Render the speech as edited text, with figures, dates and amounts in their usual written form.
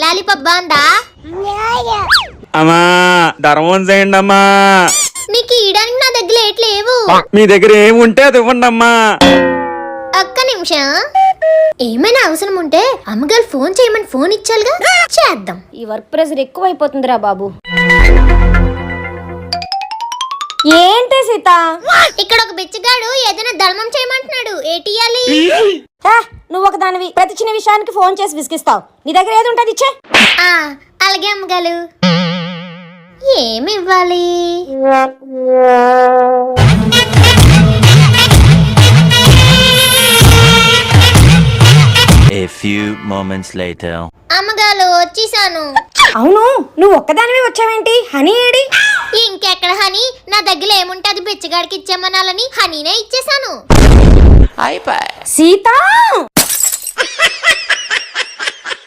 Lollipop Banda? అమ్మా ధర్మం చేయండి అమ్మా. నీకు ఇయడానికి నా దగ్గర లేవు. మీ దగ్గర ఏముంటే అది ఇవ్వండి అమ్మా. ఒక్క నిమిషం. ఏమైనా అవసరం ఉంటే అమ్మగారు ఫోన్ చేయమని ఫోన్ ఇచ్చారుగా, చేద్దాం. ఈ వర్క్ ప్రెషర్ ఎక్కువైపోతుందిరా బాబు. ఏంటి సీత? ఇక్కడ ఒక బిచ్చగాడు ఏదైనా ధర్మం చేయమంటున్నాడు. ఏటియాలి? నువ్వు ఒక దానివి ప్రతి చిన్న విషయానికి ఫోన్ చేసి విసిగిస్తావు. నీ దగ్గర ఏది ఉంటుంది ఇచ్చే. అలాగే అమ్మగారు. ఏమి ఇవ్వాలి? A few moments later. అమ్మగారు వచ్చేసాను. అవును, నువ్వు ఒక్కదానివే వచ్చావేంటి? హనీ ఏడి? ఇంకెక్కడ హనీ? నా దగ్గర ఏముంటే అది బిచ్చగాడికి ఇచ్చేమనాలని హనీనే ఇచ్చేసాను. సీత